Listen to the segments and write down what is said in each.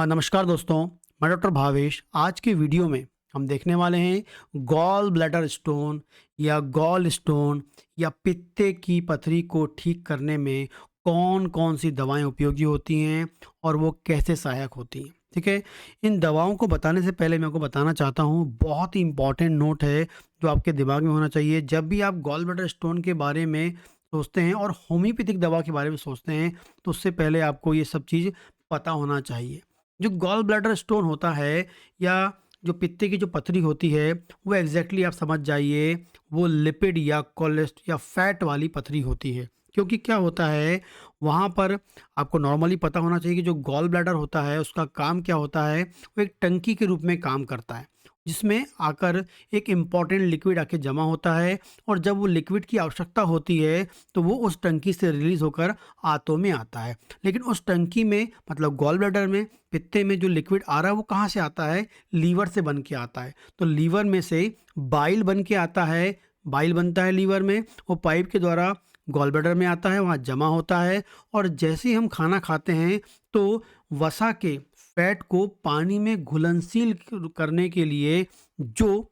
नमस्कार दोस्तों, मैं डॉक्टर भावेश। आज के वीडियो में हम देखने वाले हैं गॉल ब्लैडर स्टोन या गॉल स्टोन या पित्ते की पथरी को ठीक करने में कौन-कौन सी दवाएं उपयोगी होती हैं और वो कैसे सहायक होती हैं। ठीक है, इन दवाओं को बताने से पहले मैं आपको बताना चाहता हूँ, बहुत ही इंपॉर्टेंट नोट है जो आपके दिमाग में होना चाहिए। जब भी आप गॉल ब्लैडर स्टोन के बारे में सोचते हैं और होम्योपैथिक दवा के बारे में सोचते हैं, तो उससे पहले आपको ये सब चीज़ पता होना चाहिए। जो गॉल ब्लैडर स्टोन होता है या जो पित्ते की जो पथरी होती है, वो एग्जैक्टली आप समझ जाइए, वो लिपिड या कोलेस्ट या फैट वाली पथरी होती है। क्योंकि क्या होता है, वहाँ पर आपको नॉर्मली पता होना चाहिए कि जो गॉल ब्लैडर होता है उसका काम क्या होता है। वो एक टंकी के रूप में काम करता है, जिसमें आकर एक इम्पॉर्टेंट लिक्विड आके जमा होता है, और जब वो लिक्विड की आवश्यकता होती है तो वो उस टंकी से रिलीज होकर आंतों में आता है। लेकिन उस टंकी में, मतलब गॉल ब्लैडर में, पित्ते में जो लिक्विड आ रहा है वो कहाँ से आता है? लीवर से बन के आता है। तो लीवर में से बाइल बन के आता है, बाइल बनता है लीवर में, वो पाइप के द्वारा गॉल ब्लैडर में आता है, वहाँ जमा होता है। और जैसे ही हम खाना खाते हैं तो वसा के फैट को पानी में घुलनशील करने के लिए जो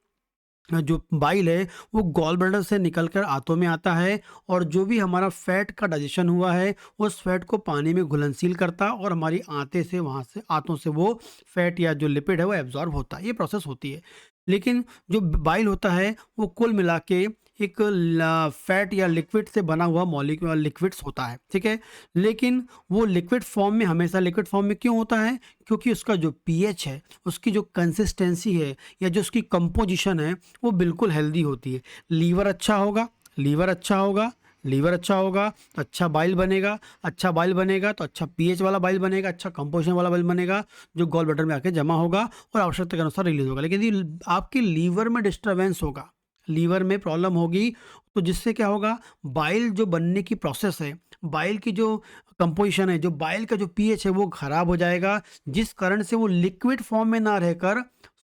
जो बाइल है वो गॉल ब्लैडर से निकलकर आंतों में आता है, और जो भी हमारा फैट का डाइजेशन हुआ है उस फैट को पानी में घुलनशील करता है, और हमारी आंतें से, वहाँ से आंतों से वो फैट या जो लिपिड है वो एब्जॉर्ब होता है। ये प्रोसेस होती है। लेकिन जो बाइल होता है वो कुल मिला के एक फैट या लिक्विड से बना हुआ मॉलिक्यूल लिक्विड्स होता है। ठीक है, लेकिन वो लिक्विड फॉर्म में, हमेशा लिक्विड फॉर्म में क्यों होता है? क्योंकि उसका जो पीएच है, उसकी जो कंसिस्टेंसी है या जो उसकी कंपोजिशन है वो बिल्कुल हेल्दी होती है। लीवर अच्छा होगा, लीवर अच्छा होगा, लीवर अच्छा होगा तो अच्छा बाइल बनेगा, अच्छा बाइल बनेगा तो अच्छा पीएच वाला बाइल बनेगा, अच्छा कंपोजिशन वाला बाइल बनेगा, जो गॉल ब्लैडर में आके जमा होगा और आवश्यकता के अनुसार रिलीज होगा। लेकिन यदि आपके लीवर में डिस्टर्बेंस होगा, लीवर में प्रॉब्लम होगी, तो जिससे क्या होगा, बाइल जो बनने की प्रोसेस है, बाइल की जो कंपोजिशन है, जो बाइल का जो पीएच है वो खराब हो जाएगा, जिस कारण से वो लिक्विड फॉर्म में ना रहकर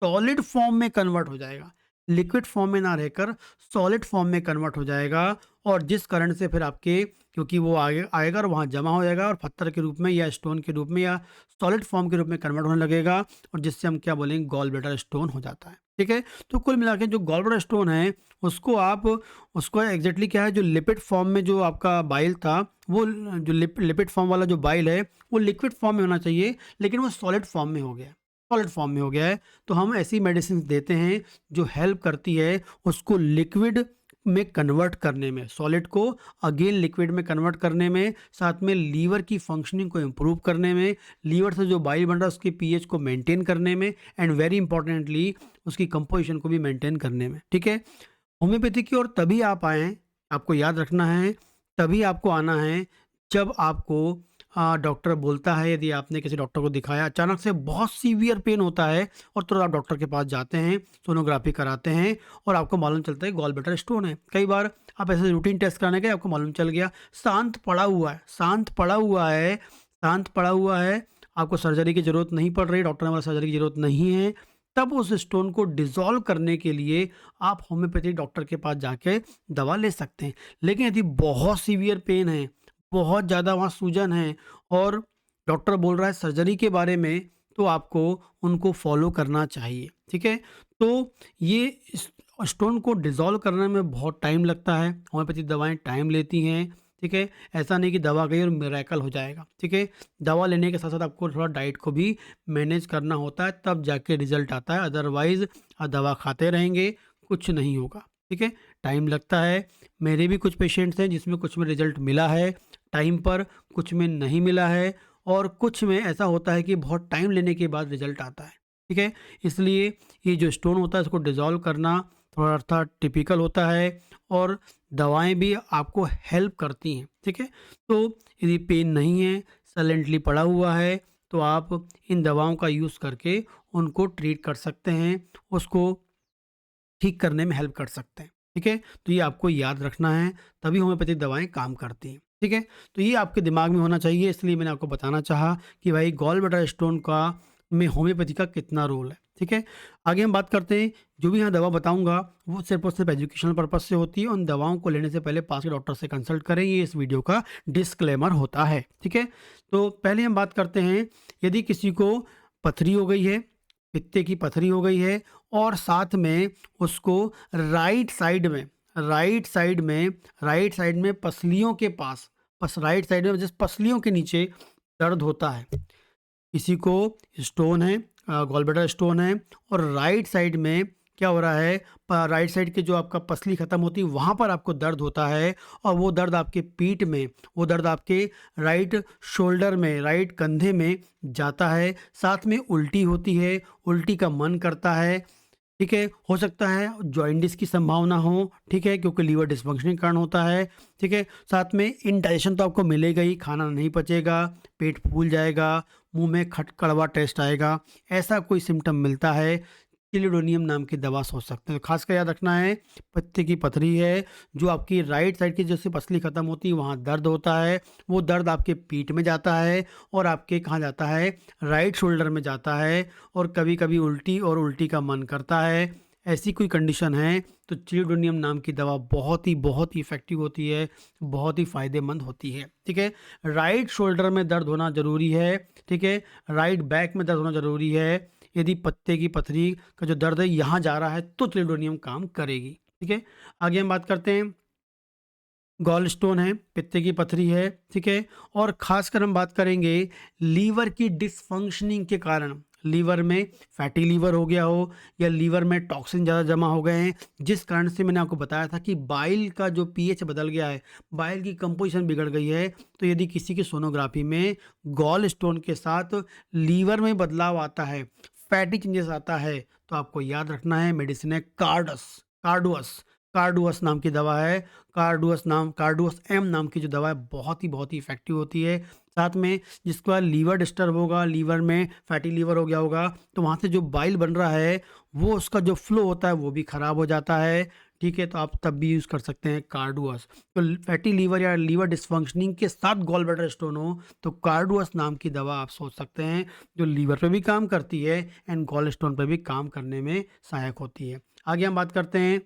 सॉलिड फॉर्म में कन्वर्ट हो जाएगा। लिक्विड फॉर्म में ना रहकर सॉलिड फॉर्म में कन्वर्ट हो जाएगा, और जिस कारण से फिर आपके, क्योंकि वो आगे आएगा और वहाँ जमा हो जाएगा और पत्थर के रूप में या स्टोन के रूप में या सॉलिड फॉर्म के रूप में कन्वर्ट होने लगेगा, और जिससे हम क्या बोलेंगे, गॉल ब्लैडर स्टोन हो जाता है। ठीक है, तो कुल मिला के जो गॉल ब्लैडर स्टोन है उसको आप, उसको एग्जैक्टली क्या है, जो लिपिड फॉर्म में जो आपका बाइल था, वो जो लिपिड फॉर्म वाला जो बाइल है वो लिक्विड फॉर्म में होना चाहिए, लेकिन वो सॉलिड फॉर्म में हो गया, सॉलिड फॉर्म में हो गया है। तो हम ऐसी मेडिसिन देते हैं जो हेल्प करती है उसको लिक्विड में कन्वर्ट करने में, सॉलिड को अगेन लिक्विड में कन्वर्ट करने में, साथ में लीवर की फंक्शनिंग को इम्प्रूव करने में, लीवर से जो बाइल बन रहा है उसके पीएच को मेंटेन करने में, एंड वेरी इंपॉर्टेंटली उसकी कंपोजिशन को भी मेंटेन करने में। ठीक है, होम्योपैथी की ओर तभी आप आएँ, आपको याद रखना है, तभी आपको आना है जब आपको डॉक्टर बोलता है, यदि आपने किसी डॉक्टर को दिखाया, अचानक से बहुत सीवियर पेन होता है और तुरंत आप डॉक्टर के पास जाते हैं, सोनोग्राफी कराते हैं और आपको मालूम चलता है गॉल ब्लैडर स्टोन है। कई बार आप ऐसे रूटीन टेस्ट कराने गए, आपको मालूम चल गया शांत पड़ा हुआ है, शांत पड़ा हुआ है, शांत पड़ा हुआ है, आपको सर्जरी की ज़रूरत नहीं पड़ रही, डॉक्टर ने बोला सर्जरी की ज़रूरत नहीं है। तब उस स्टोन को डिसॉल्व करने के लिए आप होम्योपैथिक डॉक्टर के पास जाके दवा ले सकते हैं। लेकिन यदि बहुत सीवियर पेन है, बहुत ज़्यादा वहाँ सूजन है, और डॉक्टर बोल रहा है सर्जरी के बारे में, तो आपको उनको फॉलो करना चाहिए। ठीक है, तो ये स्टोन को डिसॉल्व करने में बहुत टाइम लगता है, होम्योपैथिक दवाएं टाइम लेती हैं। ठीक है, ऐसा नहीं कि दवा गई और मिरेकल हो जाएगा। ठीक है, दवा लेने के साथ साथ आपको थोड़ा डाइट को भी मैनेज करना होता है, तब जाके रिजल्ट आता है। अदरवाइज आप दवा खाते रहेंगे, कुछ नहीं होगा। ठीक है, टाइम लगता है। मेरे भी कुछ पेशेंट्स हैं जिसमें कुछ में रिजल्ट मिला है टाइम पर, कुछ में नहीं मिला है, और कुछ में ऐसा होता है कि बहुत टाइम लेने के बाद रिजल्ट आता है। ठीक है, इसलिए ये जो स्टोन होता है इसको डिसॉल्व करना थोड़ा सा टिपिकल होता है, और दवाएं भी आपको हेल्प करती हैं। ठीक है, तो यदि पेन नहीं है, साइलेंटली पड़ा हुआ है, तो आप इन दवाओं का यूज़ करके उनको ट्रीट कर सकते हैं, उसको ठीक करने में हेल्प कर सकते हैं। ठीक है, तो ये आपको याद रखना है, तभी होम्योपैथिक दवाएं काम करती हैं। ठीक है, तो ये आपके दिमाग में होना चाहिए, इसलिए मैंने आपको बताना चाहा कि भाई गॉल ब्लैडर स्टोन का में होम्योपैथी का कितना रोल है। ठीक है, आगे हम बात करते हैं। जो भी यहाँ दवा बताऊंगा वो सिर्फ और सिर्फ एजुकेशनल पर्पज से होती है। उन दवाओं को लेने से पहले पास के डॉक्टर से कंसल्ट करें, ये इस वीडियो का डिस्क्लेमर होता है। ठीक है, तो पहले हम बात करते हैं, यदि किसी को पथरी हो गई है, पित्ते की पथरी हो गई है, और साथ में उसको राइट साइड में राइट साइड में पसलियों के पास, राइट साइड में जिस पसलियों के नीचे दर्द होता है। किसी को स्टोन है, गॉल ब्लैडर स्टोन है, और राइट साइड में क्या हो रहा है, राइट साइड के जो आपका पसली खत्म होती है वहाँ पर आपको दर्द होता है, और वो दर्द आपके पीठ में, वो दर्द आपके राइट शोल्डर में, राइट कंधे में जाता है। साथ में उल्टी होती है, उल्टी का मन करता है, ठीक है। हो सकता है जॉइंटिस की संभावना हो, ठीक है, क्योंकि लीवर डिस्फंक्शन के कारण होता है, ठीक है। साथ में इंडाइजेशन तो आपको मिलेगा ही, खाना नहीं पचेगा, पेट फूल जाएगा, मुंह में खट कड़वा टेस्ट आएगा, ऐसा कोई सिम्टम मिलता है, चिलिडोनियम नाम की दवा सोच सकते हैं। तो खास कर याद रखना है, पत्ते की पथरी है, जो आपकी राइट साइड की जैसे पसली खत्म होती है वहाँ दर्द होता है, वो दर्द आपके पीठ में जाता है, और आपके कहाँ जाता है, राइट शोल्डर में जाता है, और कभी कभी उल्टी और उल्टी का मन करता है। ऐसी कोई कंडीशन है तो चिलिडोनियम नाम की दवा बहुत ही इफेक्टिव होती है, बहुत ही फायदेमंद होती है, ठीक है। राइट शोल्डर में दर्द होना जरूरी है, ठीक है, राइट बैक में दर्द होना जरूरी है। यदि पत्ते की पथरी का जो दर्द है यहाँ जा रहा है तो चिलिडोनियम काम करेगी, ठीक है। आगे हम बात करते हैं, गॉल स्टोन है, पित्ते की पथरी है, ठीक है, और खासकर हम बात करेंगे लीवर की डिसफंक्शनिंग के कारण, लीवर में फैटी लीवर हो गया हो, या लीवर में टॉक्सिन ज़्यादा जमा हो गए हैं, जिस कारण से मैंने आपको बताया था कि बाइल का जो पीएच बदल गया है, बाइल की कंपोजिशन बिगड़ गई है। तो यदि किसी की सोनोग्राफी में गॉल स्टोन के साथ लीवर में बदलाव आता है, फैटी चेंजेस आता है, तो आपको याद रखना है मेडिसिन है कार्डुअस कार्डुअस नाम की दवा है। कार्डुअस एम नाम की जो दवा है बहुत ही इफेक्टिव होती है। साथ में जिसका लीवर डिस्टर्ब होगा, लीवर में फैटी लीवर हो गया होगा, तो वहाँ से जो बाइल बन रहा है वो उसका जो फ्लो होता है वो भी ख़राब हो जाता है, ठीक है। तो आप तब भी यूज़ कर सकते हैं कार्डुअस। तो फैटी लीवर या लीवर डिसफंक्शनिंग के साथ गॉल ब्लैडर स्टोन हो तो कार्डुअस नाम की दवा आप सोच सकते हैं, जो लीवर पे भी काम करती है एंड गॉल स्टोन पे भी काम करने में सहायक होती है। आगे हम बात करते हैं,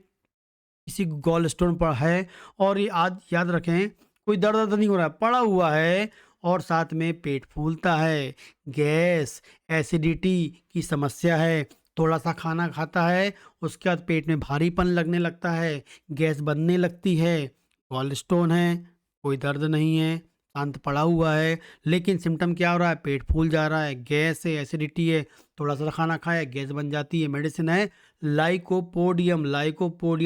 किसी गॉल स्टोन पर है, और ये आज याद रखें, कोई दर्द दर्द नहीं हो रहा है, पड़ा हुआ है, और साथ में पेट फूलता है, गैस, एसिडिटी की समस्या है, थोड़ा सा खाना खाता है उसके बाद पेट में भारीपन लगने लगता है, गैस बनने लगती है, गॉल स्टोन है, कोई दर्द नहीं है, शांत पड़ा हुआ है, लेकिन सिम्टम क्या हो रहा है, पेट फूल जा रहा है, गैस है, एसिडिटी है, थोड़ा सा खाना खाया गैस बन जाती है। मेडिसिन है लाइकोपोडियम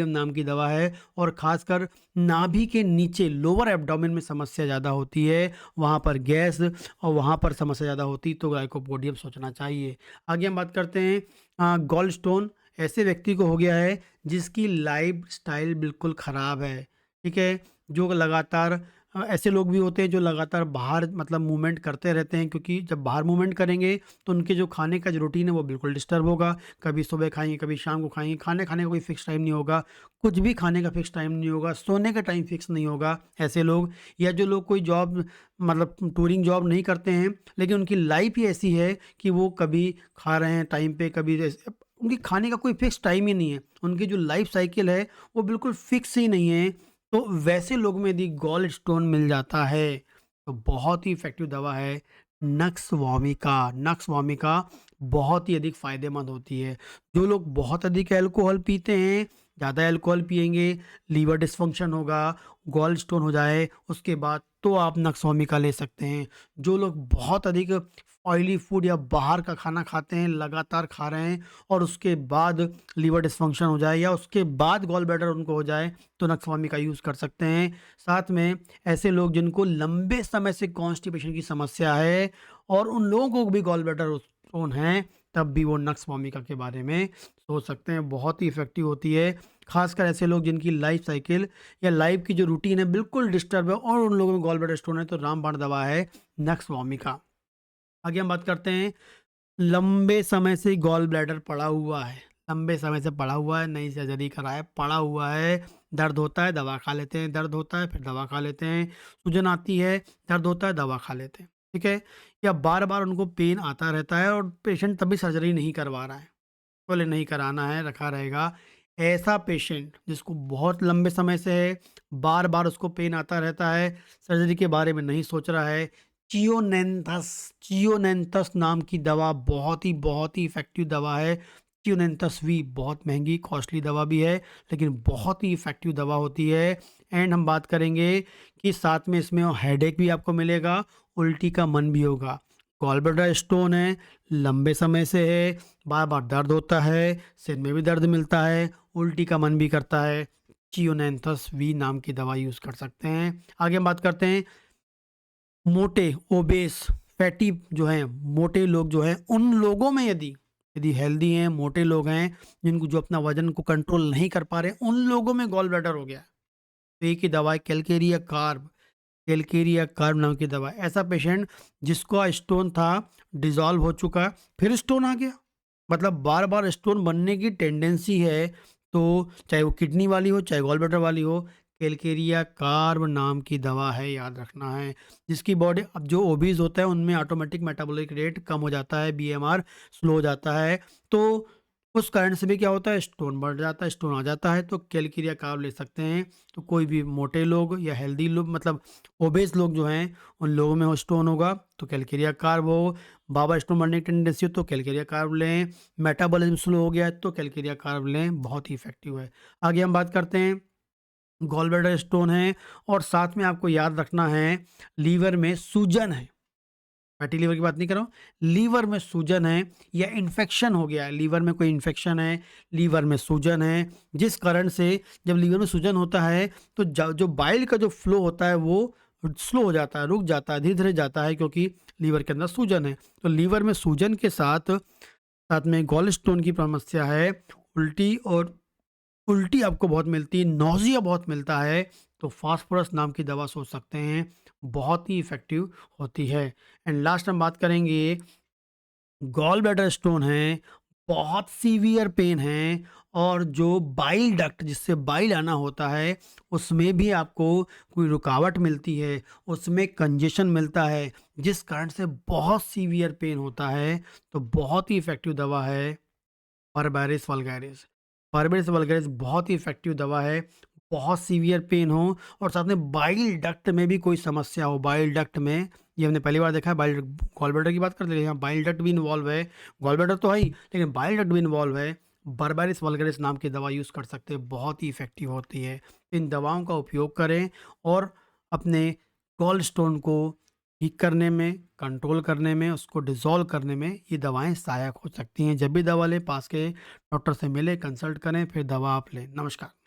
नाम की दवा है, और खासकर नाभि के नीचे लोअर एब्डोमेन में समस्या ज़्यादा होती है, वहाँ पर गैस और वहाँ पर समस्या ज़्यादा होती है, तो लाइकोपोडियम सोचना चाहिए। आगे हम बात करते हैं, गॉल स्टोन ऐसे व्यक्ति को हो गया है जिसकी लाइफ स्टाइल बिल्कुल ख़राब है, ठीक है, जो लगातार ऐसे लोग भी होते हैं जो लगातार बाहर मतलब मूवमेंट करते रहते हैं, क्योंकि जब बाहर मूवमेंट करेंगे तो उनके जो खाने का जो रूटीन है वो बिल्कुल डिस्टर्ब होगा, कभी सुबह खाएंगे कभी शाम को खाएंगे, खाने खाने का कोई फिक्स टाइम नहीं होगा, कुछ भी खाने का फिक्स टाइम नहीं होगा, सोने का टाइम फिक्स नहीं होगा, ऐसे लोग, या जो लोग कोई जॉब मतलब टूरिंग जॉब नहीं करते हैं लेकिन उनकी लाइफ ही ऐसी है कि वो कभी खा रहे हैं टाइम पे, कभी उनकी खाने का कोई फिक्स टाइम ही नहीं है, उनकी जो लाइफ साइकिल है वो बिल्कुल फिक्स ही नहीं है। तो वैसे लोग में यदि गॉल स्टोन मिल जाता है तो बहुत ही इफेक्टिव दवा है नक्स वॉमिका बहुत ही अधिक फायदेमंद होती है। जो लोग बहुत अधिक अल्कोहल पीते हैं, ज़्यादा अल्कोहल पिएंगे, लीवर डिस्फंक्शन होगा, गॉल स्टोन हो जाए उसके बाद, तो आप नक्स वॉमिका ले सकते हैं। जो लोग बहुत अधिक ऑयली फूड या बाहर का खाना खाते हैं, लगातार खा रहे हैं, और उसके बाद लीवर डिस्फंक्शन हो जाए या उसके बाद गॉल ब्लैडर उनको हो जाए, तो नक्सवामी का यूज़ कर सकते हैं। साथ में ऐसे लोग जिनको लंबे समय से कॉन्स्टिपेशन की समस्या है और उन लोगों को भी गॉल ब्लैडर स्टोन है, तब भी वो नक्स वॉमिका के बारे में सोच सकते हैं, बहुत ही इफेक्टिव होती है। खासकर ऐसे लोग जिनकी लाइफ साइकिल या लाइफ की जो रूटीन है बिल्कुल डिस्टर्ब है और उन लोगों में गॉल ब्लैडर स्टोन है, तो रामबाण दवा है नक्स वॉमिका। आगे हम बात करते हैं, लंबे समय से गॉल ब्लैडर पड़ा हुआ है, लंबे समय से पड़ा हुआ है, नहीं सर्जरी कराया, पड़ा हुआ है, दर्द होता है दवा खा लेते हैं, दर्द होता है फिर दवा खा लेते हैं, सूजन आती है, दर्द होता है दवा खा लेते हैं, ठीक है, या बार बार उनको पेन आता रहता है और पेशेंट तभी सर्जरी नहीं करवा रहा है, बोले नहीं कराना है रखा रहेगा। ऐसा पेशेंट जिसको बहुत लंबे समय से है, बार बार उसको पेन आता रहता है, सर्जरी के बारे में नहीं सोच रहा है, चियोनेंथस, चियोनेंथस नाम की दवा बहुत ही इफ़ेक्टिव दवा है। चियोनेंथस भी बहुत महँगी कॉस्टली दवा भी है, लेकिन बहुत ही इफ़ेक्टिव दवा होती है। एंड हम बात करेंगे कि साथ में इसमें हेडेक भी आपको मिलेगा, उल्टी का मन भी होगा। गॉल ब्लैडर स्टोन है, लंबे समय से है, बार-बार दर्द होता है, सिर में भी दर्द मिलता है, उल्टी का मन भी करता है। चियोनेंथस वी नाम की दवा यूज़ कर सकते हैं। आगे हम बात करते हैं मोटे, ओबेस, फैटी जो हैं, मोटे लोग जो हैं, उन लोगों में यदि यदि हेल्दी हैं, मोटे लोग हैं, जिनको जो अपना वज़न को कंट्रोल नहीं कर पा रहे हैं, उन लोगों में गॉल ब्लैडर हो गया है, तो एक ही दवा है कैलकेरिया कार्ब। कैलकेरिया कार्ब नाम की दवा है। ऐसा पेशेंट जिसका स्टोन था, डिसॉल्व हो चुका, फिर स्टोन आ गया। मतलब बार-बार स्टोन बनने की टेंडेंसी है, तो चाहे वो किडनी वाली हो, चाहे गॉल ब्लैडर वाली हो, कैलकेरिया कार्ब नाम की दवा है, याद रखना है। जिसकी बॉडी अब जो ओबीज़ होता है, उनमें ऑटोमेटिक मेटाबॉलिक रेट कम हो जाता है, बीएमआर स्लो हो जाता है, तो उस कारण से भी क्या होता है, स्टोन बढ़ जाता है, स्टोन आ जाता है, तो कैलकेरिया कार्ब ले सकते हैं। तो कोई भी मोटे लोग या हेल्दी लोग मतलब ओबेस लोग जो हैं, उन लोगों में वो स्टोन होगा, तो कैलकेरिया कार्ब हो, बाबा स्टोन बढ़ने की टेंडेंसी हो तो कैलकेरिया कार्ब लें, मेटाबॉलिज्म स्लो हो गया है तो कैलकेरिया कार्ब लें, बहुत ही इफ़ेक्टिव है। आगे हम बात करते हैं गॉल ब्लैडर स्टोन है और साथ में आपको याद रखना है लीवर में सूजन है। फैटी लीवर की बात नहीं कर रहा हूँ, लीवर में सूजन है या इन्फेक्शन हो गया है, लीवर में कोई इन्फेक्शन है, लीवर में सूजन है, जिस कारण से जब लीवर में सूजन होता है तो जो बाइल का जो फ्लो होता है वो स्लो हो जाता है, रुक जाता है, धीरे-धीरे जाता है क्योंकि लीवर के अंदर सूजन है। तो लीवर में सूजन के साथ, साथ में गॉल स्टोन की समस्या है, उल्टी और उल्टी आपको बहुत मिलती है, नौज़िया बहुत मिलता है, तो फास्फोरस नाम की दवा सोच सकते हैं, बहुत ही इफ़ेक्टिव होती है। एंड लास्ट हम बात करेंगे गॉल ब्लैडर स्टोन है, बहुत सीवियर पेन है और जो बाइल डक्ट जिससे बाइल आना होता है, उसमें भी आपको कोई रुकावट मिलती है, उसमें कंजेशन मिलता है, जिस कारण से बहुत सीवियर पेन होता है, तो बहुत ही इफ़ेक्टिव दवा है परबारिस वल्गैरिस। परबारिस वल्गैरिस बहुत ही इफ़ेक्टिव दवा है, बहुत सीवियर पेन हो और साथ में बाइल डक्ट में भी कोई समस्या हो, बाइल डक्ट में, ये हमने पहली बार देखा है, बाइल गॉल ब्लैडर की बात करते हैं, यहाँ बाइल डक्ट भी इन्वॉल्व है, गॉल ब्लैडर तो है ही, लेकिन बाइल डक्ट भी इन्वॉल्व है, बर्बेरिस वल्गैरिस नाम की दवा यूज़ कर सकते हैं, बहुत ही इफ़ेक्टिव होती है। इन दवाओं का उपयोग करें और अपने गॉल स्टोन को ठीक करने में, कंट्रोल करने में, उसको डिसॉल्व करने में ये दवाएँ सहायक हो सकती हैं। जब भी दवा लें पास के डॉक्टर से मिलें, कंसल्ट करें, फिर दवा आप लें। नमस्कार।